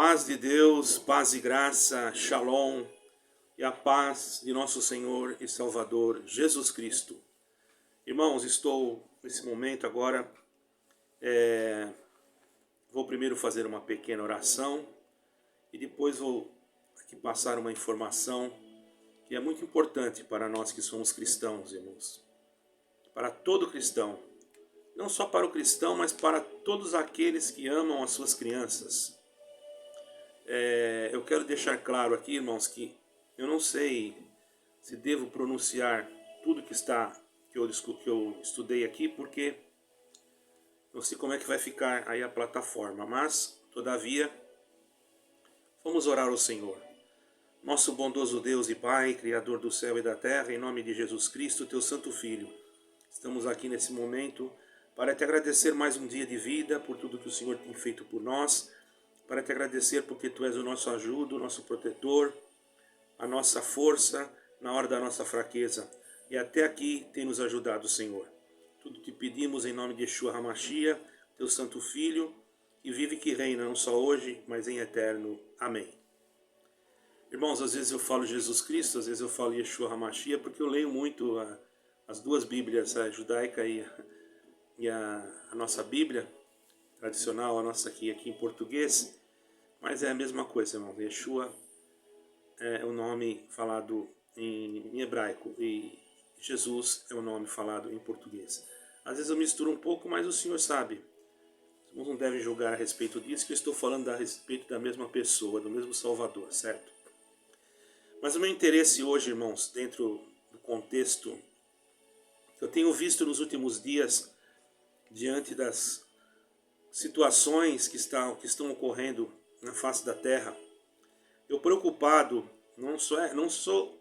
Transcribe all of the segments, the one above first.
Paz de Deus, paz e graça, Shalom, e a paz de nosso Senhor e Salvador Jesus Cristo. Irmãos, estou nesse momento agora, vou primeiro fazer uma pequena oração e depois vou aqui passar uma informação que é muito importante para nós que somos cristãos, irmãos. Para todo cristão, não só para o cristão, mas para todos aqueles que amam as suas crianças. Eu quero deixar claro aqui, irmãos, que eu não sei se devo pronunciar tudo que eu estudei aqui, porque não sei como é que vai ficar aí a plataforma, mas, todavia, vamos orar ao Senhor. Nosso bondoso Deus e Pai, Criador do céu e da terra, em nome de Jesus Cristo, Teu Santo Filho, estamos aqui nesse momento para te agradecer mais um dia de vida por tudo que o Senhor tem feito por nós, para te agradecer porque Tu és o nosso ajudo, o nosso protetor, a nossa força na hora da nossa fraqueza. E até aqui tem nos ajudado, Senhor. Tudo te pedimos em nome de Yeshua HaMashiach, Teu Santo Filho, que vive e que reina não só hoje, mas em eterno. Amém. Irmãos, às vezes eu falo Jesus Cristo, às vezes eu falo Yeshua HaMashiach, porque eu leio muito as duas Bíblias, a judaica e a nossa Bíblia tradicional, a nossa aqui em português. Mas é a mesma coisa, irmão. Yeshua é o nome falado em hebraico e Jesus é o nome falado em português. Às vezes eu misturo um pouco, mas o Senhor sabe. Não deve julgar a respeito disso, que eu estou falando a respeito da mesma pessoa, do mesmo Salvador, certo? Mas o meu interesse hoje, irmãos, dentro do contexto que eu tenho visto nos últimos dias, diante das situações que estão ocorrendo na face da terra, eu preocupado, não sou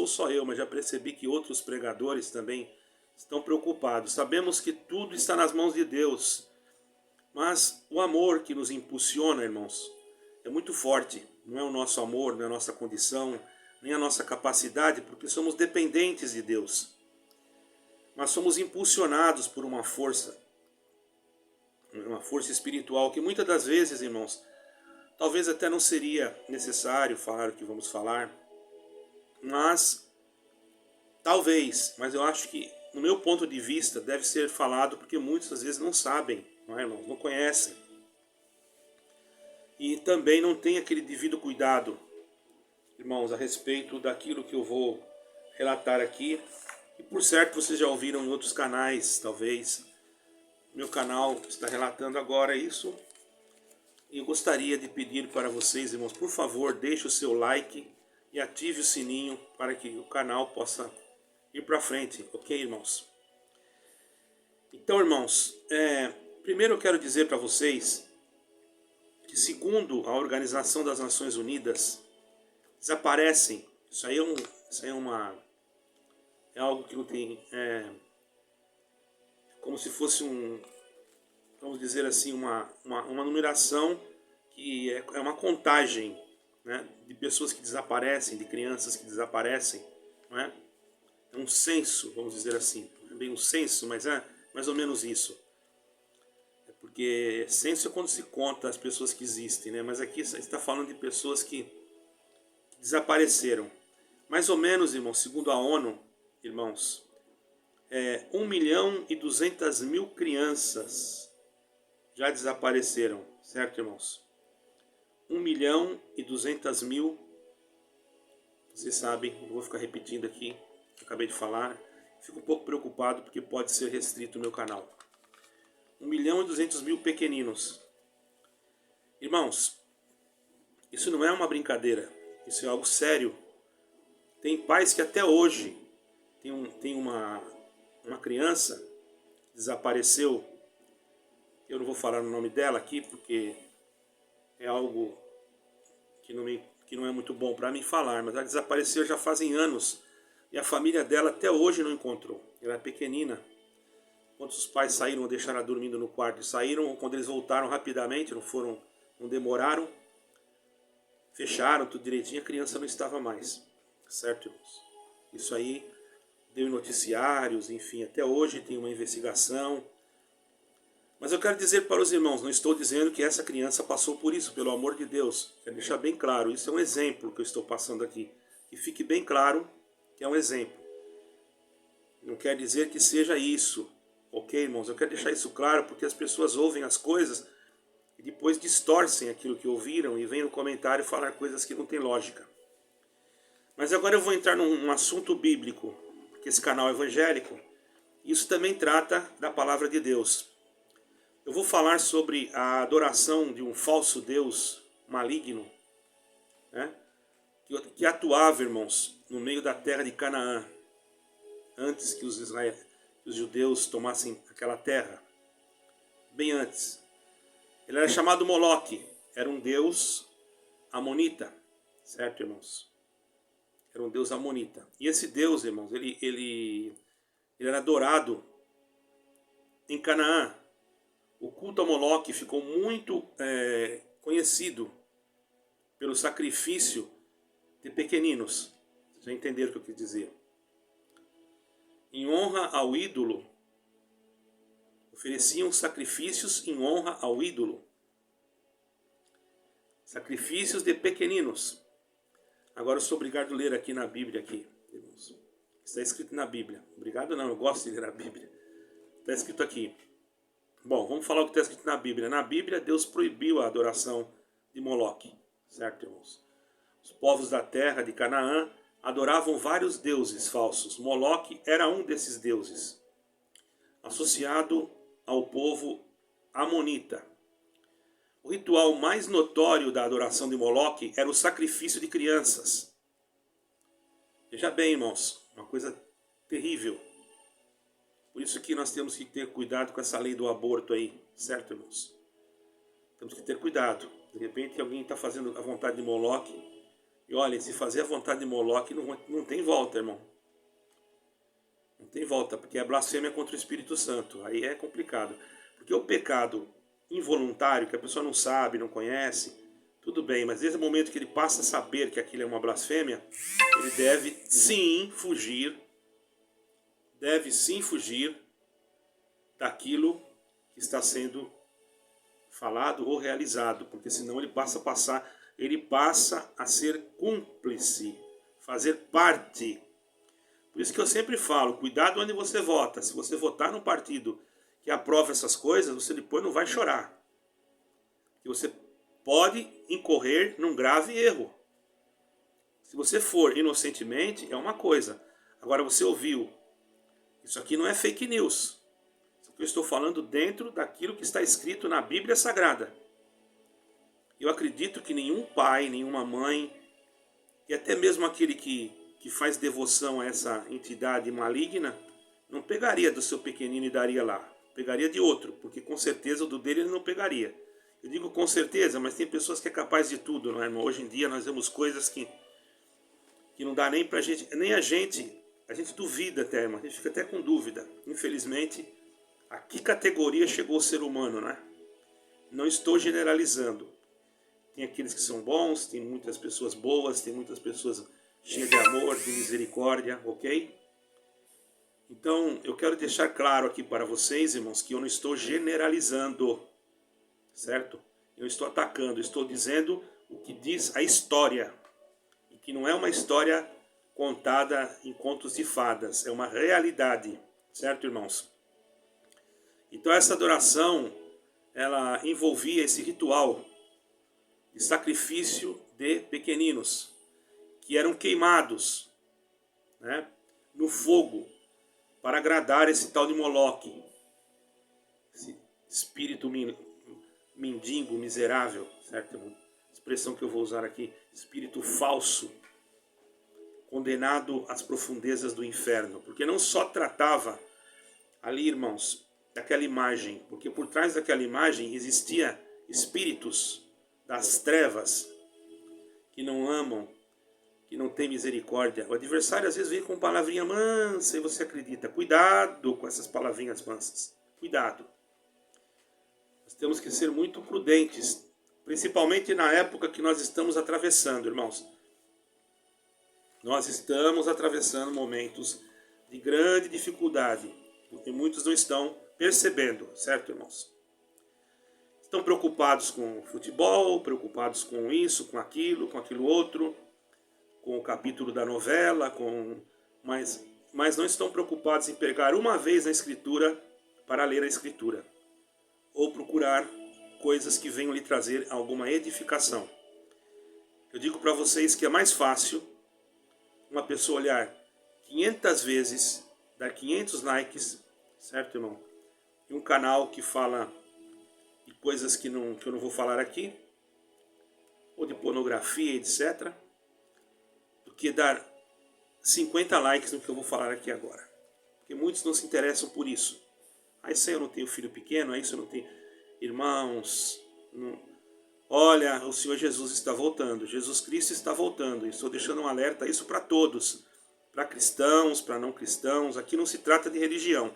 só eu, mas já percebi que outros pregadores também estão preocupados. Sabemos que tudo está nas mãos de Deus, mas o amor que nos impulsiona, irmãos, é muito forte. Não é o nosso amor, não é a nossa condição, nem a nossa capacidade, porque somos dependentes de Deus. Mas somos impulsionados por uma força espiritual que muitas das vezes, irmãos, talvez até não seria necessário falar o que vamos falar, mas eu acho que, no meu ponto de vista, deve ser falado porque muitos às vezes não sabem, não é, irmãos? Não conhecem. E também não tem aquele devido cuidado, irmãos, a respeito daquilo que eu vou relatar aqui. E por certo vocês já ouviram em outros canais, talvez. Meu canal está relatando agora isso. E eu gostaria de pedir para vocês, irmãos, por favor, deixe o seu like e ative o sininho para que o canal possa ir para frente, ok, irmãos? Então, irmãos, primeiro eu quero dizer para vocês que, segundo a Organização das Nações Unidas, desaparecem, isso aí é algo que não tem, como se fosse vamos dizer assim, uma numeração que é uma contagem, né, de pessoas que desaparecem, de crianças que desaparecem, não é? É um censo, vamos dizer assim. Não é bem um censo, mas é mais ou menos isso. É porque censo é quando se conta as pessoas que existem, né? Mas aqui está falando de pessoas que desapareceram. Mais ou menos, irmãos, segundo a ONU, irmãos, 1.200.000 crianças já desapareceram, certo, irmãos? 1.200.000, vocês sabem, não vou ficar repetindo aqui, acabei de falar. Fico um pouco preocupado porque pode ser restrito o meu canal. 1.200.000 pequeninos. Irmãos, isso não é uma brincadeira, isso é algo sério. Tem pais que até hoje tem uma criança que desapareceu. Eu não vou falar o nome dela aqui porque é algo que não é muito bom para mim falar, mas ela desapareceu já fazem anos e a família dela até hoje não encontrou. Ela é pequenina. Quando os pais saíram ou deixaram ela dormindo no quarto e saíram, quando eles voltaram rapidamente, não demoraram, fecharam tudo direitinho, a criança não estava mais. Certo, irmãos? Isso aí deu em noticiários, enfim, até hoje tem uma investigação. Mas eu quero dizer para os irmãos, não estou dizendo que essa criança passou por isso, pelo amor de Deus. Quero deixar bem claro, isso é um exemplo que eu estou passando aqui. Que fique bem claro que é um exemplo. Não quer dizer que seja isso, ok, irmãos? Eu quero deixar isso claro porque as pessoas ouvem as coisas e depois distorcem aquilo que ouviram e vêm no comentário falar coisas que não têm lógica. Mas agora eu vou entrar num assunto bíblico, porque esse canal é evangélico. Isso também trata da palavra de Deus. Eu vou falar sobre a adoração de um falso Deus maligno, né, que atuava, irmãos, no meio da terra de Canaã, antes que os judeus tomassem aquela terra, bem antes. Ele era chamado Moloque, era um deus amonita, certo, irmãos? Era um deus amonita. E esse deus, irmãos, ele era adorado em Canaã. O culto a Moloque ficou muito conhecido pelo sacrifício de pequeninos. Vocês já entenderam o que eu quis dizer. Em honra ao ídolo, ofereciam sacrifícios em honra ao ídolo. Sacrifícios de pequeninos. Agora eu sou obrigado a ler aqui na Bíblia, irmãos. Está escrito na Bíblia. Obrigado não, eu gosto de ler a Bíblia. Está escrito aqui. Bom, vamos falar o que está escrito na Bíblia. Na Bíblia, Deus proibiu a adoração de Moloque. Certo, irmãos? Os povos da terra de Canaã adoravam vários deuses falsos. Moloque era um desses deuses, associado ao povo amonita. O ritual mais notório da adoração de Moloque era o sacrifício de crianças. Veja bem, irmãos, uma coisa terrível. Por isso que nós temos que ter cuidado com essa lei do aborto aí, certo, irmãos? Temos que ter cuidado. De repente alguém está fazendo a vontade de Moloque. E olha, se fazer a vontade de Moloque não tem volta, irmão. Não tem volta, porque é blasfêmia contra o Espírito Santo. Aí é complicado. Porque o pecado involuntário, que a pessoa não sabe, não conhece, tudo bem, mas desde o momento que ele passa a saber que aquilo é uma blasfêmia, ele deve sim fugir daquilo que está sendo falado ou realizado, porque senão ele passa a ser cúmplice, fazer parte. Por isso que eu sempre falo, cuidado onde você vota. Se você votar num partido que aprova essas coisas, você depois não vai chorar. Porque você pode incorrer num grave erro. Se você for inocentemente, é uma coisa. Agora você ouviu, isso aqui não é fake news. Isso aqui eu estou falando dentro daquilo que está escrito na Bíblia Sagrada. Eu acredito que nenhum pai, nenhuma mãe, e até mesmo aquele que faz devoção a essa entidade maligna, não pegaria do seu pequenino e daria lá. Pegaria de outro, porque com certeza o do dele ele não pegaria. Eu digo com certeza, mas tem pessoas que é capaz de tudo, não é, irmão? Hoje em dia nós vemos coisas que não dá nem pra gente, nem a gente duvida até, irmão. A gente fica até com dúvida. Infelizmente, a que categoria chegou o ser humano, né? Não estou generalizando. Tem aqueles que são bons, tem muitas pessoas boas, tem muitas pessoas cheias de amor, de misericórdia, ok? Então, eu quero deixar claro aqui para vocês, irmãos, que eu não estou generalizando, certo? Eu estou atacando, estou dizendo o que diz a história. E que não é uma história contada em contos de fadas, é uma realidade, certo, irmãos? Então, essa adoração, ela envolvia esse ritual de sacrifício de pequeninos, que eram queimados, né, no fogo, para agradar esse tal de Moloque, esse espírito mendigo, miserável, certo? Expressão que eu vou usar aqui, espírito falso, condenado às profundezas do inferno, porque não só tratava ali, irmãos, daquela imagem, porque por trás daquela imagem existia espíritos das trevas que não amam, que não tem misericórdia. O adversário às vezes vem com palavrinha mansa e você acredita. Cuidado com essas palavrinhas mansas. Cuidado. Nós temos que ser muito prudentes, principalmente na época que nós estamos atravessando, irmãos. Nós estamos atravessando momentos de grande dificuldade, porque muitos não estão percebendo, certo, irmãos? Estão preocupados com futebol, preocupados com isso, com aquilo outro, com o capítulo da novela, mas não estão preocupados em pegar uma vez na Escritura para ler a Escritura, ou procurar coisas que venham lhe trazer alguma edificação. Eu digo para vocês que é mais fácil uma pessoa olhar 500 vezes, dar 500 likes, certo, irmão? Em um canal que fala de coisas que eu não vou falar aqui, ou de pornografia, etc., do que dar 50 likes no que eu vou falar aqui agora. Porque muitos não se interessam por isso. Aí se eu não tenho filho pequeno, aí se eu não tenho irmãos. Olha, o Senhor Jesus está voltando, Jesus Cristo está voltando. E estou deixando um alerta isso para todos, para cristãos, para não cristãos. Aqui não se trata de religião,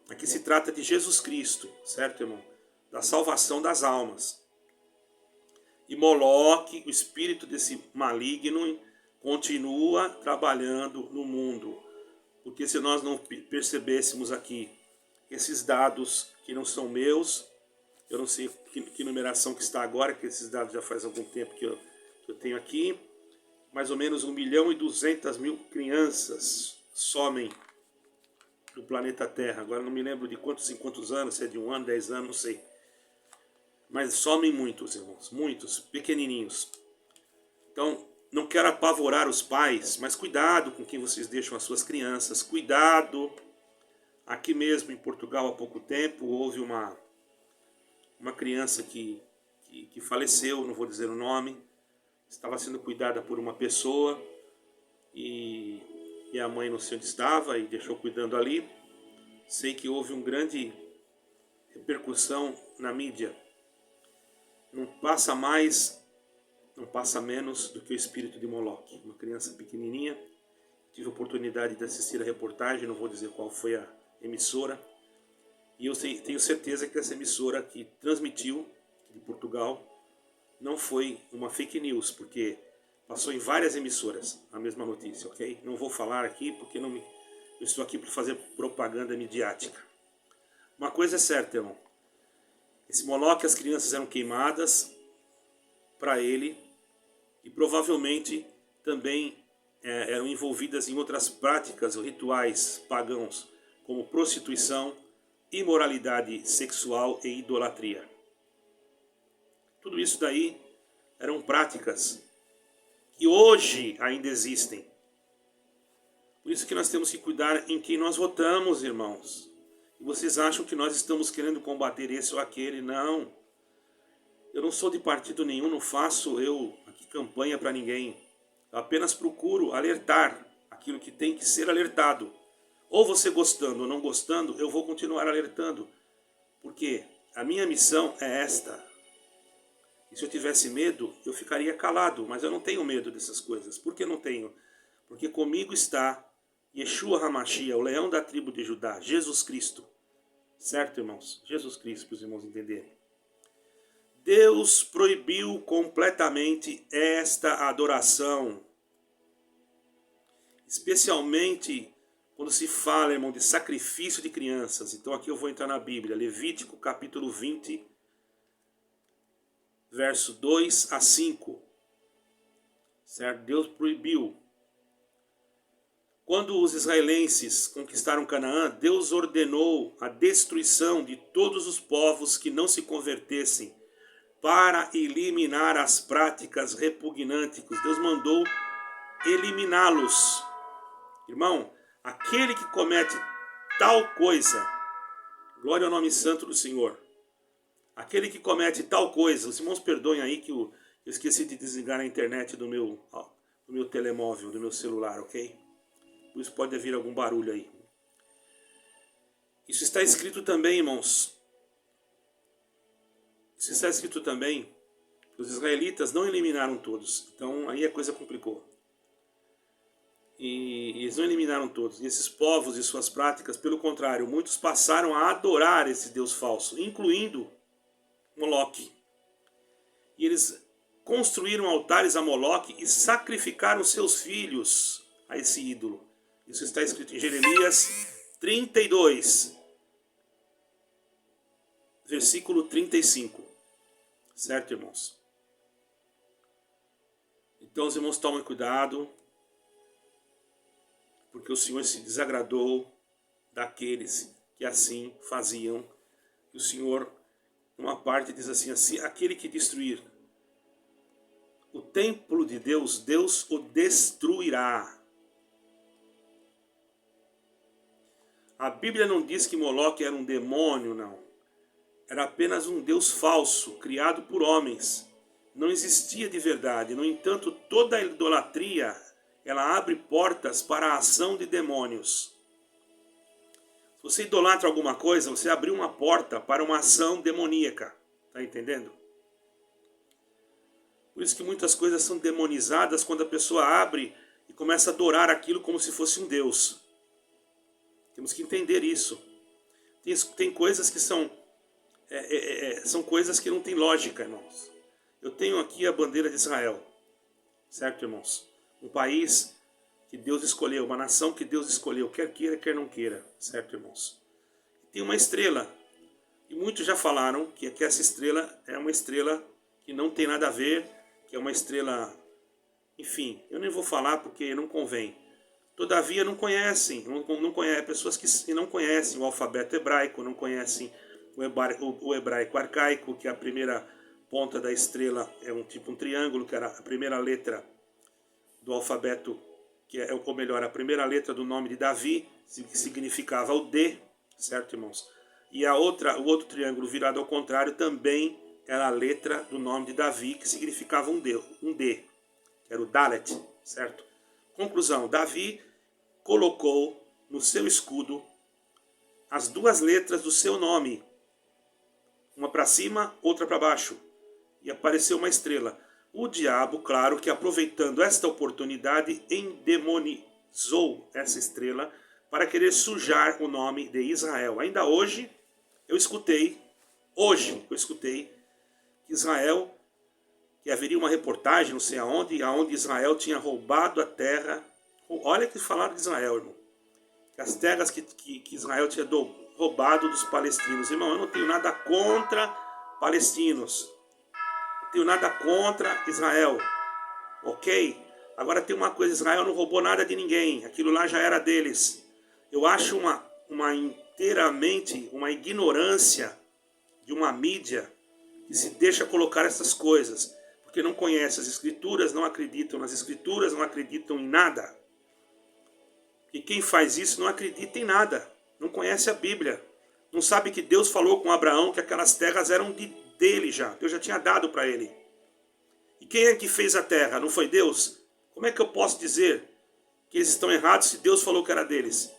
aqui se trata de Jesus Cristo, certo, irmão? Da salvação das almas. E Moloque, o espírito desse maligno, continua trabalhando no mundo. Porque se nós não percebêssemos aqui esses dados que não são meus, eu não sei que numeração que está agora, que esses dados já faz algum tempo que eu tenho aqui, mais ou menos 1.200.000 crianças somem do planeta Terra. Agora não me lembro de quantos em quantos anos, se é de 1 ano, 10 anos, não sei. Mas somem muitos, irmãos, muitos, pequenininhos. Então, não quero apavorar os pais, mas cuidado com quem vocês deixam as suas crianças, cuidado. Aqui mesmo em Portugal, há pouco tempo, houve uma criança que faleceu, não vou dizer o nome, estava sendo cuidada por uma pessoa e a mãe não sei onde estava e deixou cuidando ali. Sei que houve uma grande repercussão na mídia. Não passa mais, não passa menos do que o espírito de Moloque. Uma criança pequenininha, tive a oportunidade de assistir a reportagem, não vou dizer qual foi a emissora, e eu tenho certeza que essa emissora que transmitiu de Portugal não foi uma fake news, porque passou em várias emissoras a mesma notícia, ok? Não vou falar aqui porque eu estou aqui para fazer propaganda midiática. Uma coisa é certa, irmão. Esse Moloque, as crianças eram queimadas para ele e provavelmente também eram envolvidas em outras práticas ou rituais pagãos, como prostituição, imoralidade sexual e idolatria. Tudo isso daí eram práticas que hoje ainda existem. Por isso que nós temos que cuidar em quem nós votamos, irmãos. E vocês acham que nós estamos querendo combater esse ou aquele? Não. Eu não sou de partido nenhum, não faço aqui campanha para ninguém. Eu apenas procuro alertar aquilo que tem que ser alertado. Ou você gostando ou não gostando, eu vou continuar alertando. Porque a minha missão é esta. E se eu tivesse medo, eu ficaria calado. Mas eu não tenho medo dessas coisas. Por que não tenho? Porque comigo está Yeshua HaMashiach, o leão da tribo de Judá, Jesus Cristo. Certo, irmãos? Jesus Cristo, para os irmãos entenderem. Deus proibiu completamente esta adoração. Especialmente quando se fala, irmão, de sacrifício de crianças. Então aqui eu vou entrar na Bíblia. Levítico capítulo 20, verso 2 a 5. Certo? Deus proibiu. Quando os israelenses conquistaram Canaã, Deus ordenou a destruição de todos os povos que não se convertessem para eliminar as práticas repugnantes. Deus mandou eliminá-los. Irmão, aquele que comete tal coisa, glória ao nome santo do Senhor, aquele que comete tal coisa, os irmãos perdoem aí que eu esqueci de desligar a internet do meu telemóvel, do meu celular, ok? Por isso pode haver algum barulho aí. Isso está escrito também, irmãos. Isso está escrito também. Os israelitas não eliminaram todos. Então aí a coisa complicou. E eles não eliminaram todos. E esses povos e suas práticas, pelo contrário, muitos passaram a adorar esse Deus falso, incluindo Moloque. E eles construíram altares a Moloque e sacrificaram seus filhos a esse ídolo. Isso está escrito em Jeremias 32, versículo 35. Certo, irmãos? Então os irmãos tomem cuidado, porque o Senhor se desagradou daqueles que assim faziam. E o Senhor, numa parte, diz assim, aquele que destruir o templo de Deus, Deus o destruirá. A Bíblia não diz que Moloque era um demônio, não. Era apenas um Deus falso, criado por homens. Não existia de verdade. No entanto, toda a idolatria, ela abre portas para a ação de demônios. Se você idolatra alguma coisa, você abriu uma porta para uma ação demoníaca. Está entendendo? Por isso que muitas coisas são demonizadas quando a pessoa abre e começa a adorar aquilo como se fosse um Deus. Temos que entender isso. Tem coisas que são coisas que não tem lógica, irmãos. Eu tenho aqui a bandeira de Israel, certo, irmãos? Um país que Deus escolheu, uma nação que Deus escolheu, quer queira, quer não queira, certo, irmãos? Tem uma estrela, e muitos já falaram que essa estrela é uma estrela que não tem nada a ver, que é uma estrela, enfim, eu nem vou falar porque não convém. Todavia não conhecem, pessoas que não conhecem o alfabeto hebraico, não conhecem o hebraico arcaico, que a primeira ponta da estrela é um triângulo, que era a primeira letra do alfabeto, ou melhor, a primeira letra do nome de Davi, que significava o D, certo, irmãos? E o outro triângulo virado ao contrário também era a letra do nome de Davi, que significava um D, que era o Dalet, certo? Conclusão, Davi colocou no seu escudo as duas letras do seu nome, uma para cima, outra para baixo, e apareceu uma estrela. O diabo, claro que aproveitando esta oportunidade, endemonizou essa estrela para querer sujar o nome de Israel. Ainda hoje eu escutei que Israel, que haveria uma reportagem, não sei aonde Israel tinha roubado a terra. Olha que falaram de Israel, irmão. As terras que Israel tinha roubado dos palestinos. Irmão, eu não tenho nada contra palestinos. Não tenho nada contra Israel. Ok? Agora tem uma coisa, Israel não roubou nada de ninguém. Aquilo lá já era deles. Eu acho inteiramente uma ignorância de uma mídia que se deixa colocar essas coisas. Porque não conhece as escrituras, não acreditam nas escrituras, não acreditam em nada. E quem faz isso não acredita em nada, não conhece a Bíblia, não sabe que Deus falou com Abraão que aquelas terras eram dele já, Deus já tinha dado para ele. E quem é que fez a terra? Não foi Deus? Como é que eu posso dizer que eles estão errados se Deus falou que era deles?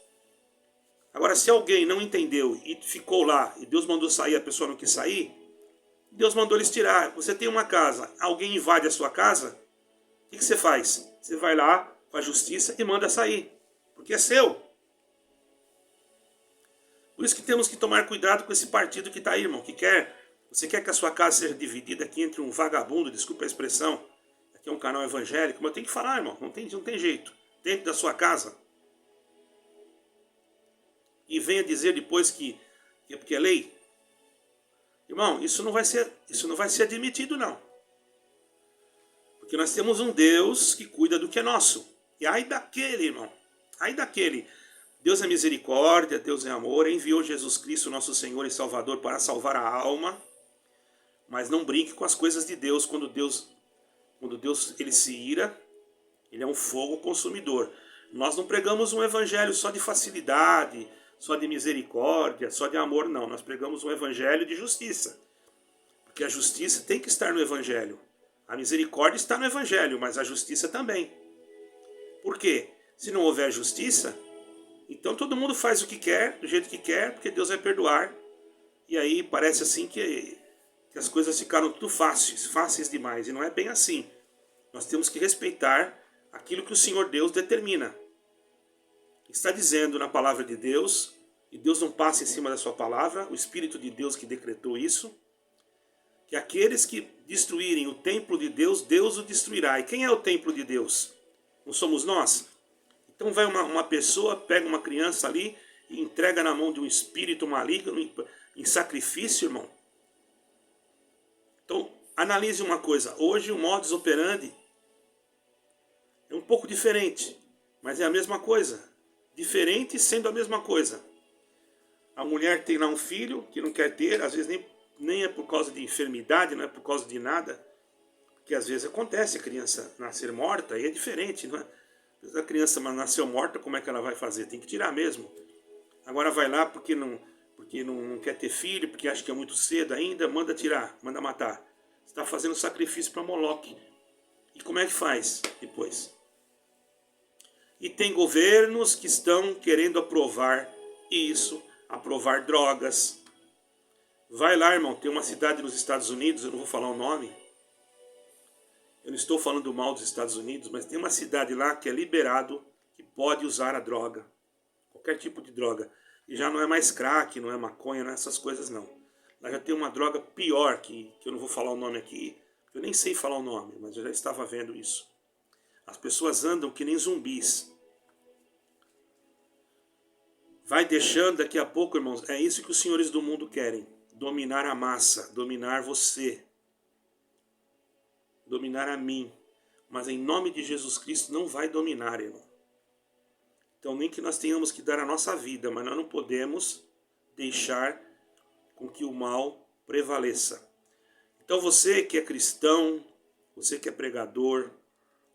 Agora, se alguém não entendeu e ficou lá, e Deus mandou sair, a pessoa não quis sair, Deus mandou eles tirar. Você tem uma casa, alguém invade a sua casa, o que você faz? Você vai lá com a justiça e manda sair. Porque é seu. Por isso que temos que tomar cuidado com esse partido que está aí, irmão. Você quer que a sua casa seja dividida aqui entre um vagabundo, desculpa a expressão, aqui é um canal evangélico, mas eu tenho que falar, irmão, não tem jeito. Dentro da sua casa. E venha dizer depois que é porque é lei. Irmão, isso não vai ser admitido, não. Porque nós temos um Deus que cuida do que é nosso. E ai daquele, irmão. Aí daquele, Deus é misericórdia, Deus é amor, enviou Jesus Cristo, nosso Senhor e Salvador, para salvar a alma, mas não brinque com as coisas de Deus. Quando Deus ele se ira, ele é um fogo consumidor. Nós não pregamos um evangelho só de facilidade, só de misericórdia, só de amor, não. Nós pregamos um evangelho de justiça, porque a justiça tem que estar no evangelho. A misericórdia está no evangelho, mas a justiça também. Por quê? Se não houver justiça, então todo mundo faz o que quer, do jeito que quer, porque Deus vai perdoar. E aí parece assim que as coisas ficaram tudo fáceis demais. E não é bem assim. Nós temos que respeitar aquilo que o Senhor Deus determina. Está dizendo na palavra de Deus, e Deus não passa em cima da sua palavra, o Espírito de Deus que decretou isso, que aqueles que destruírem o templo de Deus, Deus o destruirá. E quem é o templo de Deus? Não somos nós? Então vai uma pessoa, pega uma criança ali e entrega na mão de um espírito maligno em sacrifício, irmão. Então analise uma coisa. Hoje o modus operandi é um pouco diferente, mas é a mesma coisa. Diferente sendo a mesma coisa. A mulher tem lá um filho que não quer ter, às vezes nem é por causa de enfermidade, não é por causa de nada, que às vezes acontece a criança nascer morta e é diferente, não é? A criança nasceu morta, como é que ela vai fazer? Tem que tirar mesmo. Agora vai lá porque não quer ter filho, porque acha que é muito cedo ainda, manda tirar, manda matar. Você está fazendo sacrifício para Moloque. E como é que faz depois? E tem governos que estão querendo aprovar isso, aprovar drogas. Vai lá, irmão, tem uma cidade nos Estados Unidos, eu não vou falar o nome. Eu não estou falando mal dos Estados Unidos, mas tem uma cidade lá que é liberado, que pode usar a droga. Qualquer tipo de droga. E já não é mais crack, não é maconha, não é essas coisas não. Lá já tem uma droga pior, que eu não vou falar o nome aqui. Eu nem sei falar o nome, mas eu já estava vendo isso. As pessoas andam que nem zumbis. Vai deixando daqui a pouco, irmãos. É isso que os senhores do mundo querem. Dominar a massa, dominar você. Dominar a mim. Mas em nome de Jesus Cristo não vai dominar, irmão. Então nem que nós tenhamos que dar a nossa vida, mas nós não podemos deixar com que o mal prevaleça. Então você que é cristão, você que é pregador,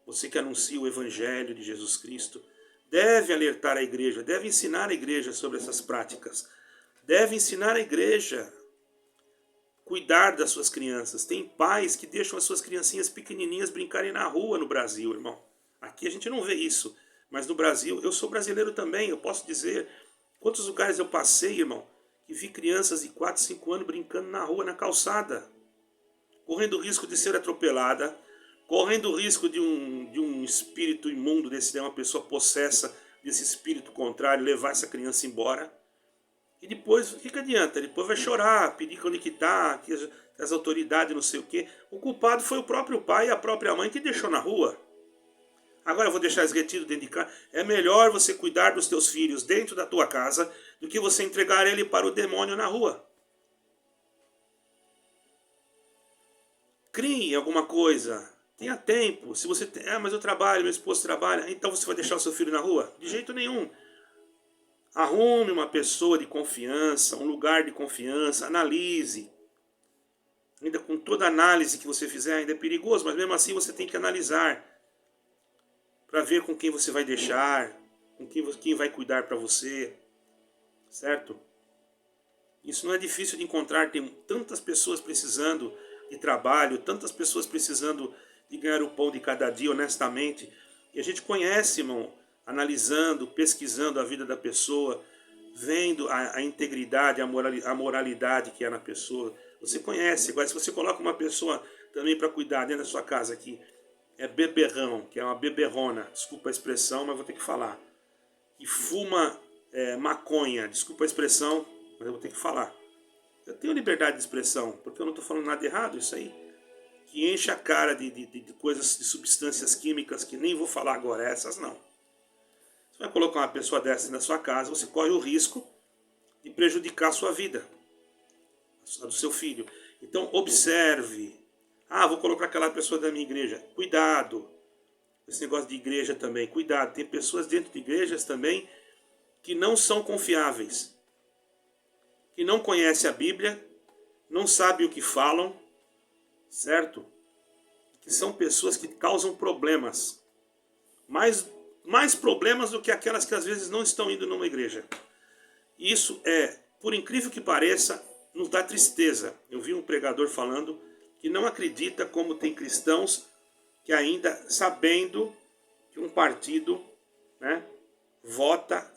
você que anuncia o Evangelho de Jesus Cristo, deve alertar a igreja, deve ensinar a igreja sobre essas práticas. Deve ensinar a igreja a cuidar das suas crianças. Tem pais que deixam as suas criancinhas pequenininhas brincarem na rua no Brasil, irmão. Aqui a gente não vê isso. Mas no Brasil, eu sou brasileiro também, eu posso dizer quantos lugares eu passei, irmão, que vi crianças de 4, 5 anos brincando na rua, na calçada, correndo o risco de ser atropelada, correndo o risco de um espírito imundo, de uma pessoa possessa desse espírito contrário, levar essa criança embora. E depois, o que adianta? Depois vai chorar, pedir onde que está, que as autoridades não sei o quê. O culpado foi o próprio pai e a própria mãe que deixou na rua. Agora eu vou deixar eles retidos dentro de casa. É melhor você cuidar dos teus filhos dentro da tua casa do que você entregar ele para o demônio na rua. Crie alguma coisa. Tenha tempo. Se você tem, mas eu trabalho, meu esposo trabalha, então você vai deixar o seu filho na rua? De jeito nenhum. Arrume uma pessoa de confiança, um lugar de confiança, analise. Ainda com toda análise que você fizer ainda é perigoso, mas mesmo assim você tem que analisar para ver com quem você vai deixar, com quem vai cuidar para você, certo? Isso não é difícil de encontrar, tem tantas pessoas precisando de trabalho, tantas pessoas precisando de ganhar o pão de cada dia honestamente, e a gente conhece, irmão, analisando, pesquisando a vida da pessoa, vendo a integridade, a moralidade que há na pessoa. Você conhece. Agora, se você coloca uma pessoa também para cuidar dentro da sua casa aqui, é beberrão, que é uma beberrona, desculpa a expressão, mas vou ter que falar, que fuma maconha, desculpa a expressão, mas eu vou ter que falar. Eu tenho liberdade de expressão, porque eu não estou falando nada errado, isso aí. Que enche a cara de coisas, de substâncias químicas que nem vou falar agora, essas não. Você vai colocar uma pessoa dessa na sua casa, você corre o risco de prejudicar a sua vida, a do seu filho. Então observe. Vou colocar aquela pessoa da minha igreja. Cuidado. Esse negócio de igreja também. Cuidado. Tem pessoas dentro de igrejas também que não são confiáveis. Que não conhecem a Bíblia. Não sabem o que falam. Certo? Que são pessoas que causam problemas. Mais problemas do que aquelas que às vezes não estão indo numa igreja. Isso por incrível que pareça, nos dá tristeza. Eu vi um pregador falando que não acredita como tem cristãos que ainda, sabendo que um partido vota,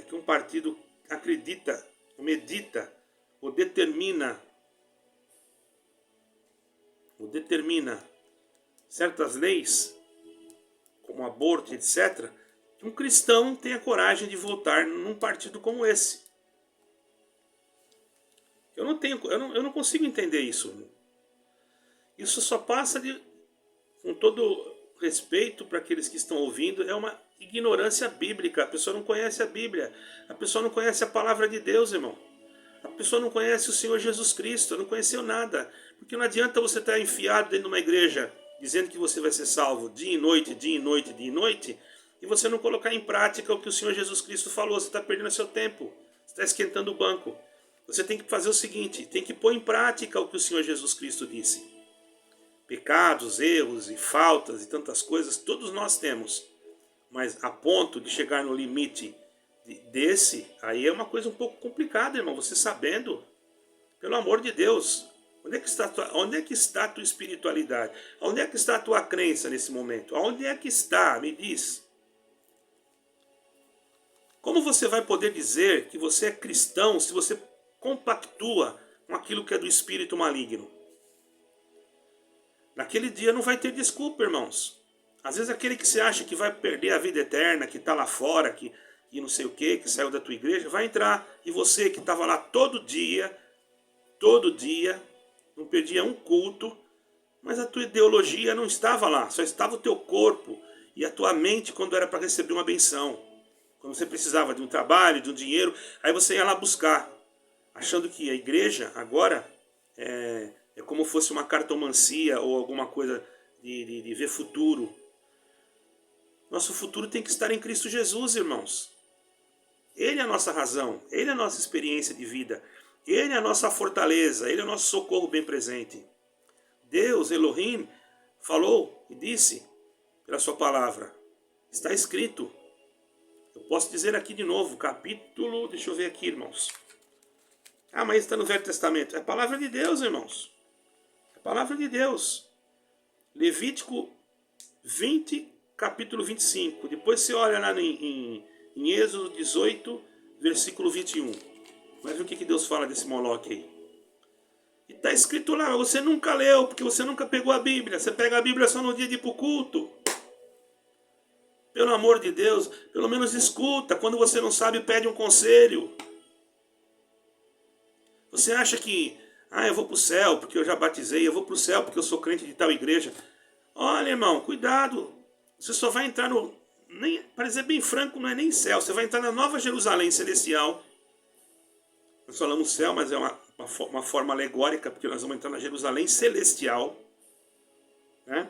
que um partido acredita, medita, ou determina certas leis, como aborto, etc., que um cristão tenha coragem de votar num partido como esse. Eu não consigo entender isso. Isso só passa com todo respeito para aqueles que estão ouvindo, é uma ignorância bíblica. A pessoa não conhece a Bíblia. A pessoa não conhece a palavra de Deus, irmão. A A pessoa não conhece o Senhor Jesus Cristo, não conheceu nada. Porque não adianta você estar enfiado dentro de uma igreja dizendo que você vai ser salvo dia e noite, dia e noite, dia e noite, e você não colocar em prática o que o Senhor Jesus Cristo falou. Você está perdendo seu tempo, você está esquentando o banco. Você tem que fazer o seguinte, tem que pôr em prática o que o Senhor Jesus Cristo disse. Pecados, erros e faltas e tantas coisas, todos nós temos. Mas a ponto de chegar no limite desse, aí é uma coisa um pouco complicada, irmão. Você sabendo, pelo amor de Deus, onde é que está a tua espiritualidade? Onde é que está a tua crença nesse momento? Onde é que está? Me diz. Como você vai poder dizer que você é cristão se você compactua com aquilo que é do espírito maligno? Naquele dia não vai ter desculpa, irmãos. Às vezes aquele que você acha que vai perder a vida eterna, que está lá fora, que não sei o que saiu da tua igreja, vai entrar. E você que estava lá todo dia, não perdia um culto, mas a tua ideologia não estava lá, só estava o teu corpo e a tua mente quando era para receber uma benção. Quando você precisava de um trabalho, de um dinheiro, aí você ia lá buscar, achando que a igreja agora é como fosse uma cartomancia ou alguma coisa de ver futuro. Nosso futuro tem que estar em Cristo Jesus, irmãos. Ele é a nossa razão, Ele é a nossa experiência de vida, Ele é a nossa fortaleza, Ele é o nosso socorro bem presente. Deus, Elohim, falou e disse pela sua palavra. Está escrito. Eu posso dizer aqui de novo, capítulo, deixa eu ver aqui, irmãos. Ah, mas está no Velho Testamento. É a palavra de Deus, irmãos. É a palavra de Deus. Levítico 20, capítulo 25. Depois você olha lá em Êxodo 18, versículo 21. Vai ver o que Deus fala desse Moloque aí. E está escrito lá, você nunca leu, porque você nunca pegou a Bíblia. Você pega a Bíblia só no dia de ir para o culto. Pelo amor de Deus, pelo menos escuta. Quando você não sabe, pede um conselho. Você acha que, eu vou para o céu porque eu já batizei, eu vou para o céu porque eu sou crente de tal igreja. Olha, irmão, cuidado. Você só vai entrar no... para dizer bem franco, não é nem céu. Você vai entrar na Nova Jerusalém Celestial. Nós falamos céu, mas é uma forma alegórica, porque nós vamos entrar na Jerusalém Celestial. Né?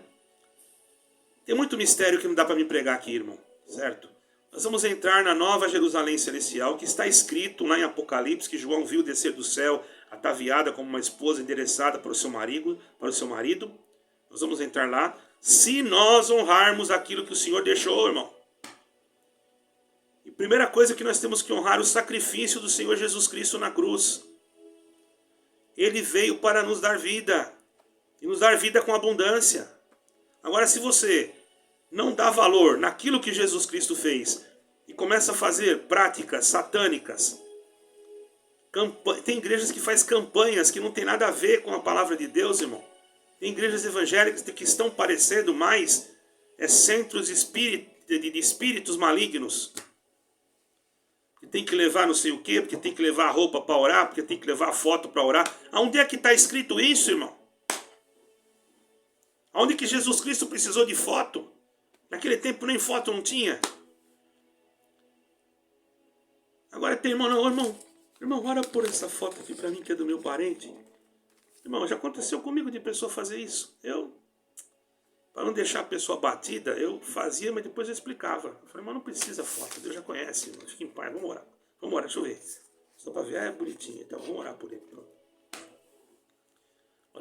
Tem muito mistério que não dá para me pregar aqui, irmão. Certo? Nós vamos entrar na Nova Jerusalém Celestial, que está escrito lá em Apocalipse, que João viu descer do céu, ataviada como uma esposa endereçada para o seu marido. Nós vamos entrar lá, se nós honrarmos aquilo que o Senhor deixou, irmão. E primeira coisa que nós temos que honrar o sacrifício do Senhor Jesus Cristo na cruz. Ele veio para nos dar vida, e nos dar vida com abundância. Agora, se você não dá valor naquilo que Jesus Cristo fez e começa a fazer práticas satânicas, tem igrejas que fazem campanhas que não tem nada a ver com a palavra de Deus, irmão. Tem igrejas evangélicas que estão parecendo mais centros de espíritos malignos. Que tem que levar não sei o quê, porque tem que levar a roupa para orar, porque tem que levar a foto para orar. Aonde é que está escrito isso, irmão? Aonde que Jesus Cristo precisou de foto? Naquele tempo nem foto não tinha. Agora tem irmão, não, irmão, ora por essa foto aqui para mim que é do meu parente. Irmão, já aconteceu comigo de pessoa fazer isso. Para não deixar a pessoa batida, eu fazia, mas depois eu explicava. Eu falei, mas não precisa foto, Deus já conhece, irmão. Fica em paz, vamos orar, deixa eu ver. Só para ver, é bonitinho, então vamos orar por ele.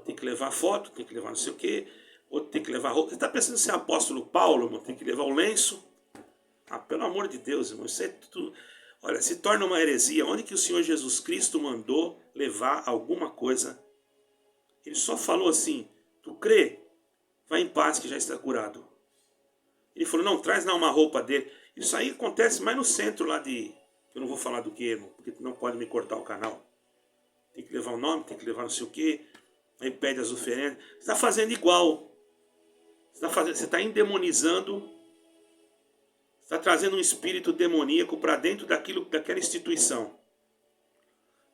Tem que levar foto, tem que levar não sei o quê. Outro tem que levar roupa. Você está pensando em ser apóstolo Paulo, irmão? Tem que levar o lenço? Pelo amor de Deus, irmão. Isso é tudo... Olha, se torna uma heresia. Onde que o Senhor Jesus Cristo mandou levar alguma coisa? Ele só falou assim, tu crê? Vai em paz que já está curado. Ele falou, não, traz lá uma roupa dele. Isso aí acontece mais no centro lá de... Eu não vou falar do que, irmão, porque tu não pode me cortar o canal. Tem que levar o nome, tem que levar não sei o quê. Aí pede as oferendas. Você está fazendo igual. Você está endemonizando, está trazendo um espírito demoníaco para dentro daquela instituição.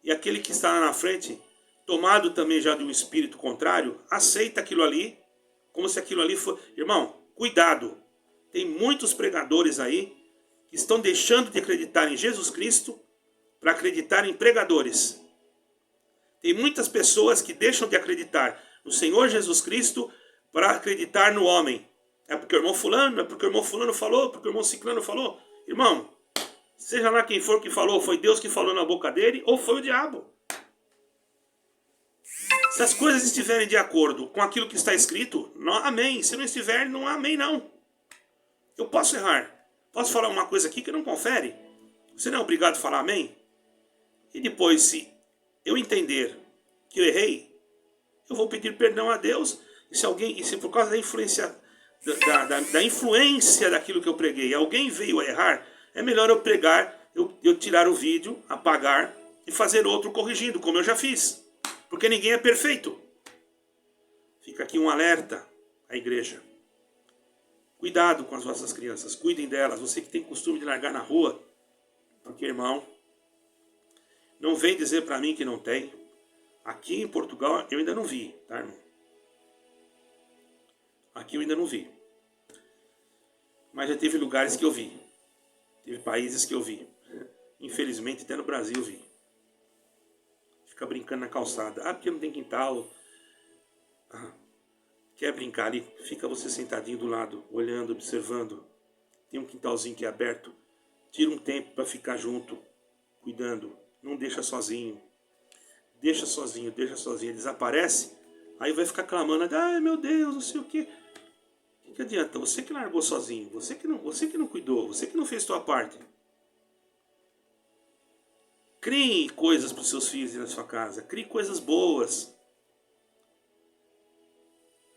E aquele que está lá na frente, tomado também já de um espírito contrário, aceita aquilo ali, como se aquilo ali fosse... Irmão, cuidado. Tem muitos pregadores aí que estão deixando de acreditar em Jesus Cristo para acreditar em pregadores. Tem muitas pessoas que deixam de acreditar no Senhor Jesus Cristo para acreditar no homem. É porque o irmão fulano, é porque o irmão fulano falou, porque o irmão ciclano falou. Irmão, seja lá quem for que falou, foi Deus que falou na boca dele ou foi o diabo. Se as coisas estiverem de acordo com aquilo que está escrito, não, amém. Se não estiver, não amém não. Eu posso errar. Posso falar uma coisa aqui que não confere. Você não é obrigado a falar amém? E depois, se eu entender que eu errei, eu vou pedir perdão a Deus. E se por causa da influência da influência daquilo que eu preguei, alguém veio a errar, é melhor eu pregar, eu tirar o vídeo, apagar e fazer outro corrigindo, como eu já fiz. Porque ninguém é perfeito. Fica aqui um alerta à igreja. Cuidado com as vossas crianças, cuidem delas. Você que tem costume de largar na rua, porque, irmão, não vem dizer para mim que não tem. Aqui em Portugal eu ainda não vi, tá, irmão? Aqui eu ainda não vi. Mas já teve lugares que eu vi. Teve países que eu vi. Infelizmente até no Brasil eu vi. Fica brincando na calçada. Ah, porque não tem quintal. Quer brincar ali? Fica você sentadinho do lado, olhando, observando. Tem um quintalzinho que é aberto. Tira um tempo para ficar junto, cuidando. Não deixa sozinho. Deixa sozinho, deixa sozinho. Desaparece, aí vai ficar clamando. Ai, meu Deus, não sei o quê. O que adianta? Você que largou sozinho. Você que não cuidou. Você que não fez sua parte. Crie coisas para os seus filhos e na sua casa. Crie coisas boas.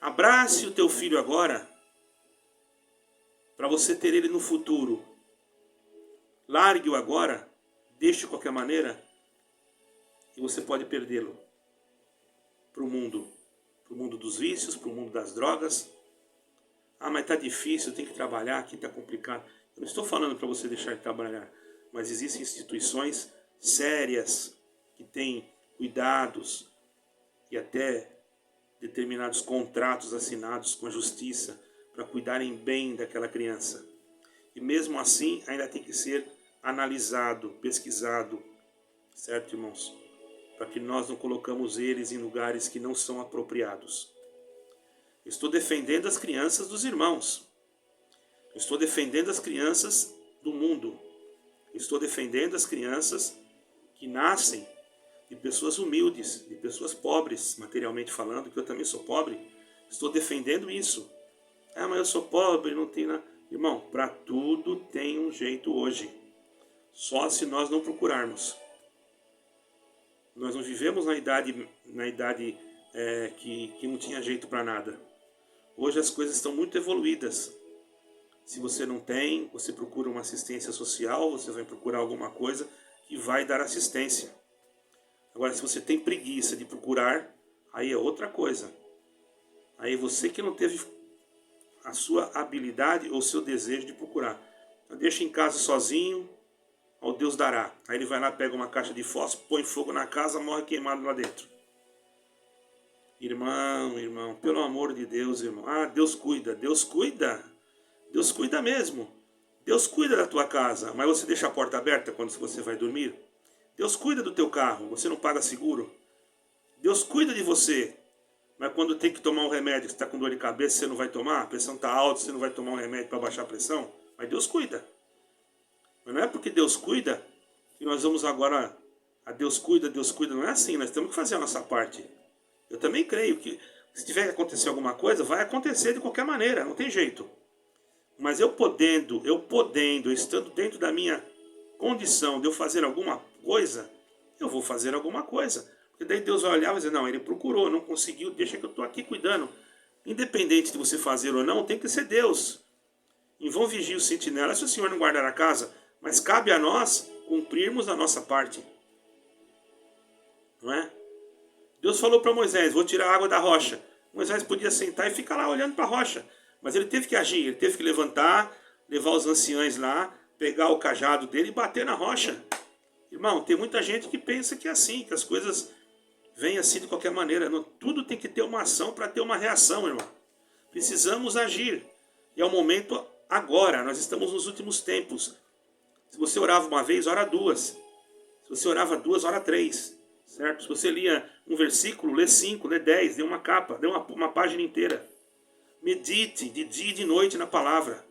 Abrace o teu filho agora, para você ter ele no futuro. Largue-o agora, deixe de qualquer maneira, e você pode perdê-lo para o mundo dos vícios, para o mundo das drogas. Ah, mas está difícil, tem que trabalhar, aqui está complicado. Eu não estou falando para você deixar de trabalhar, mas existem instituições sérias que têm cuidados e até determinados contratos assinados com a justiça para cuidarem bem daquela criança. E mesmo assim ainda tem que ser analisado, pesquisado, certo, irmãos? Para que nós não colocamos eles em lugares que não são apropriados. Eu estou defendendo as crianças dos irmãos. Eu estou defendendo as crianças do mundo. Eu estou defendendo as crianças que nascem de pessoas humildes, de pessoas pobres, materialmente falando, que eu também sou pobre. Estou defendendo isso. Ah, mas eu sou pobre, não tenho nada. Irmão, para tudo tem um jeito hoje. Só se nós não procurarmos. Nós não vivemos na idade que não tinha jeito para nada. Hoje as coisas estão muito evoluídas. Se você não tem, você procura uma assistência social, você vai procurar alguma coisa que vai dar assistência. Agora, se você tem preguiça de procurar, aí é outra coisa. Aí você que não teve a sua habilidade ou o seu desejo de procurar. Então, deixa em casa sozinho, ao Deus dará. Aí ele vai lá, pega uma caixa de fósforo, põe fogo na casa, morre queimado lá dentro. Irmão, pelo amor de Deus, irmão. Ah, Deus cuida, Deus cuida. Deus cuida mesmo. Deus cuida da tua casa, mas você deixa a porta aberta quando você vai dormir? Deus cuida do teu carro, você não paga seguro? Deus cuida de você, mas quando tem que tomar um remédio, você está com dor de cabeça, você não vai tomar? A pressão está alta, você não vai tomar um remédio para baixar a pressão? Mas Deus cuida. Mas não é porque Deus cuida que nós vamos agora... Deus cuida, não é assim, nós temos que fazer a nossa parte. Eu também creio que se tiver que acontecer alguma coisa, vai acontecer de qualquer maneira, não tem jeito. Mas eu estando dentro da minha condição de eu fazer alguma coisa, eu vou fazer alguma coisa. Porque daí Deus vai olhar e vai dizer, não, ele procurou, não conseguiu, deixa que eu estou aqui cuidando. Independente de você fazer ou não, tem que ser Deus. Em vão vigia o sentinela se o Senhor não guardar a casa, mas cabe a nós cumprirmos a nossa parte. Não é? Deus falou para Moisés, vou tirar a água da rocha. Moisés podia sentar e ficar lá olhando para a rocha. Mas ele teve que agir, ele teve que levantar, levar os anciãos lá, pegar o cajado dele e bater na rocha. Irmão, tem muita gente que pensa que é assim, que as coisas vêm assim de qualquer maneira. Não, tudo tem que ter uma ação para ter uma reação, irmão. Precisamos agir. E é o momento agora, nós estamos nos últimos tempos. Se você orava uma vez, ora duas. Se você orava duas, ora três. certo? Se você lia um versículo, lê 5, lê 10, dê uma capa, dê uma página inteira. Medite de dia e de noite na palavra.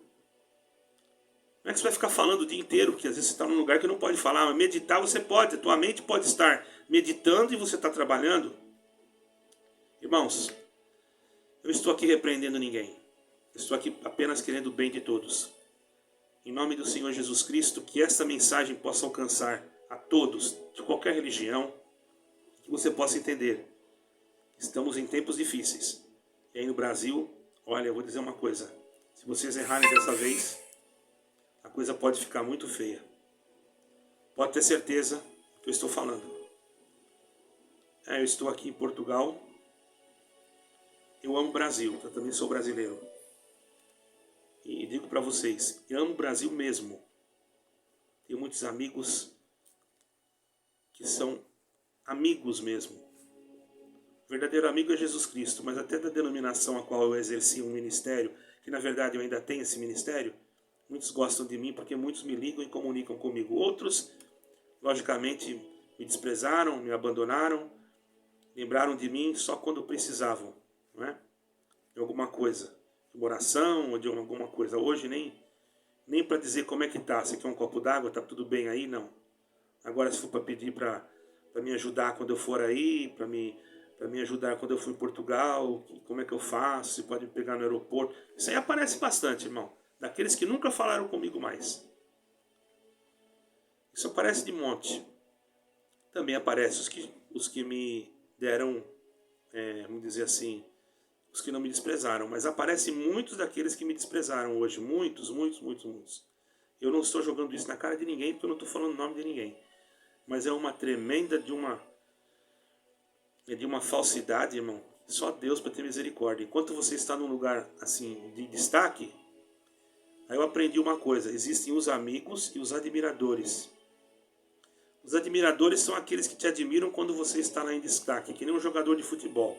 Não é que você vai ficar falando o dia inteiro, porque às vezes você está num lugar que não pode falar, mas meditar você pode, a tua mente pode estar meditando e você está trabalhando. Irmãos, eu não estou aqui repreendendo ninguém. Eu estou aqui apenas querendo o bem de todos. Em nome do Senhor Jesus Cristo, que esta mensagem possa alcançar a todos, de qualquer religião, que você possa entender. Estamos em tempos difíceis. E aí no Brasil, olha, eu vou dizer uma coisa. Se vocês errarem dessa vez, a coisa pode ficar muito feia. Pode ter certeza do que eu estou falando. Eu estou aqui em Portugal. Eu amo o Brasil, eu também sou brasileiro. E digo para vocês, eu amo o Brasil mesmo. Tenho muitos amigos que são amigos mesmo. O verdadeiro amigo é Jesus Cristo, mas até da denominação a qual eu exerci um ministério, que na verdade eu ainda tenho esse ministério, muitos gostam de mim porque muitos me ligam e comunicam comigo. Outros, logicamente, me desprezaram, me abandonaram, lembraram de mim só quando precisavam, não é? De alguma coisa, de uma oração ou de alguma coisa. Hoje nem para dizer como é que tá, você quer um copo d'água, tá tudo bem aí, não. Agora se for para pedir para me ajudar quando eu for aí, para me ajudar quando eu for em Portugal, como é que eu faço, se pode me pegar no aeroporto. Isso aí aparece bastante, irmão. Daqueles que nunca falaram comigo mais. Isso aparece de monte. Também aparece os que me deram, vamos dizer assim, os que não me desprezaram. Mas aparecem muitos daqueles que me desprezaram hoje. Muitos. Eu não estou jogando isso na cara de ninguém, porque eu não estou falando o nome de ninguém. Mas é uma tremenda de uma falsidade, irmão. Só Deus para ter misericórdia. Enquanto você está num lugar assim de destaque, aí eu aprendi uma coisa: existem os amigos e os admiradores. Os admiradores são aqueles que te admiram quando você está lá em destaque, que nem um jogador de futebol.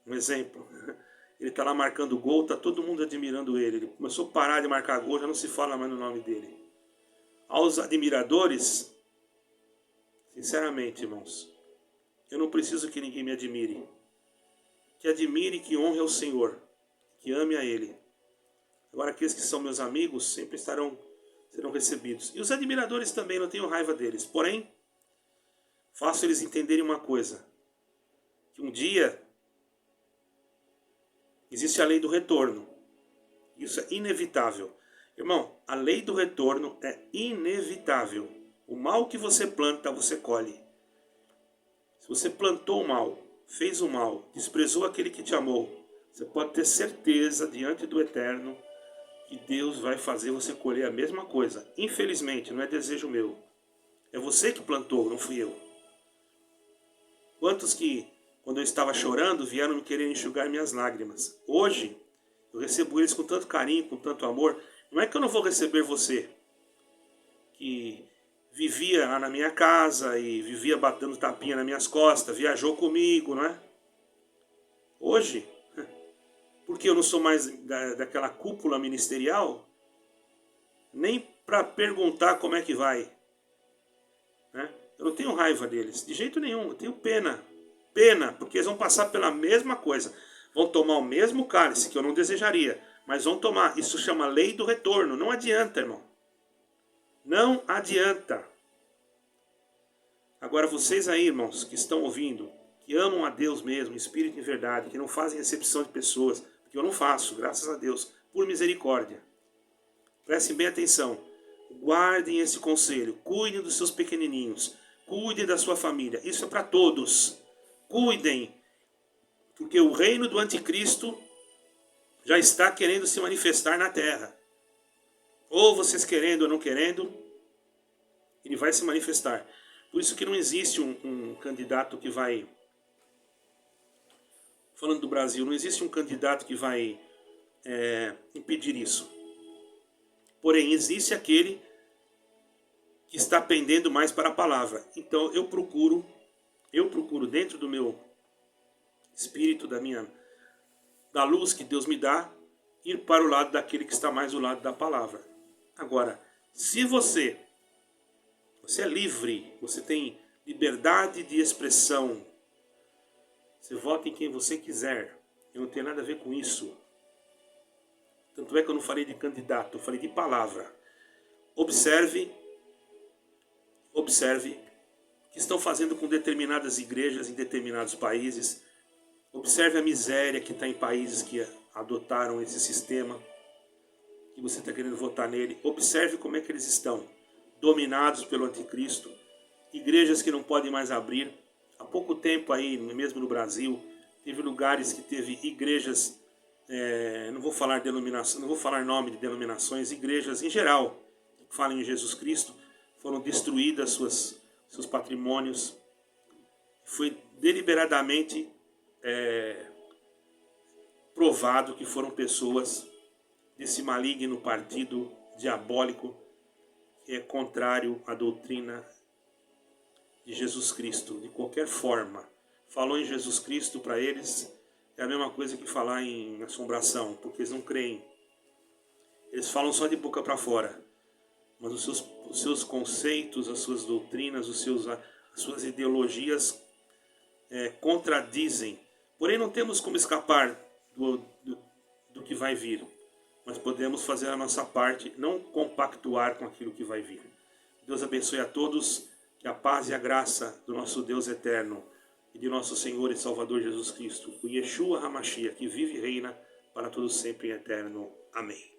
Um exemplo, ele está lá marcando gol, está todo mundo admirando ele. Ele começou a parar de marcar gol, já não se fala mais no nome dele. Aos admiradores, sinceramente, irmãos, eu não preciso que ninguém me admire. Que admire e que honre ao Senhor, que ame a Ele. Agora aqueles que são meus amigos sempre serão recebidos. E os admiradores também, não tenho raiva deles. Porém, faço eles entenderem uma coisa. Que um dia existe a lei do retorno. Isso é inevitável. Irmão, a lei do retorno é inevitável. O mal que você planta, você colhe. Se você plantou o mal, fez o mal, desprezou aquele que te amou, você pode ter certeza diante do Eterno que Deus vai fazer você colher a mesma coisa. Infelizmente, não é desejo meu. É você que plantou, não fui eu. Quantos que, quando eu estava chorando, vieram me querer enxugar minhas lágrimas. Hoje, eu recebo eles com tanto carinho, com tanto amor. Não é que eu não vou receber você, que vivia lá na minha casa e vivia batendo tapinha nas minhas costas, viajou comigo, não é? Hoje, porque eu não sou mais daquela cúpula ministerial, nem para perguntar como é que vai, né? Eu não tenho raiva deles, de jeito nenhum, eu tenho pena, porque eles vão passar pela mesma coisa, vão tomar o mesmo cálice que eu não desejaria, mas vão tomar. Isso chama lei do retorno. Não adianta, irmão. Não adianta. Agora vocês aí, irmãos, que estão ouvindo, que amam a Deus mesmo, espírito e verdade, que não fazem recepção de pessoas, porque eu não faço, graças a Deus, por misericórdia. Prestem bem atenção. Guardem esse conselho. Cuidem dos seus pequenininhos. Cuidem da sua família. Isso é para todos. Cuidem. Porque o reino do anticristo já está querendo se manifestar na terra. Ou vocês querendo ou não querendo, ele vai se manifestar. Por isso que não existe um candidato que vai... Falando do Brasil, não existe um candidato que vai impedir isso. Porém, existe aquele que está pendendo mais para a palavra. Então eu procuro dentro do meu espírito, da luz que Deus me dá, ir para o lado daquele que está mais do lado da palavra. Agora, se você é livre, você tem liberdade de expressão. Você vota em quem você quiser. Eu não tenho nada a ver com isso. Tanto é que eu não falei de candidato, eu falei de palavra. Observe o que estão fazendo com determinadas igrejas em determinados países. Observe a miséria que está em países que adotaram esse sistema, que você está querendo votar nele. Observe como é que eles estão, dominados pelo anticristo. Igrejas que não podem mais abrir. Há pouco tempo aí, mesmo no Brasil, teve lugares que teve igrejas, não vou falar denominação, não vou falar nome de denominações, igrejas em geral que falam em Jesus Cristo, foram destruídas seus patrimônios. Foi deliberadamente provado que foram pessoas desse maligno partido diabólico que é contrário à doutrina de Jesus Cristo, de qualquer forma. Falou em Jesus Cristo para eles é a mesma coisa que falar em assombração, porque eles não creem. Eles falam só de boca para fora, mas os seus conceitos, as suas doutrinas, as suas ideologias contradizem. Porém, não temos como escapar do que vai vir, mas podemos fazer a nossa parte, não compactuar com aquilo que vai vir. Deus abençoe a todos, que a paz e a graça do nosso Deus eterno e de nosso Senhor e Salvador Jesus Cristo, o Yeshua HaMashiach, que vive e reina para todos sempre em eterno. Amém.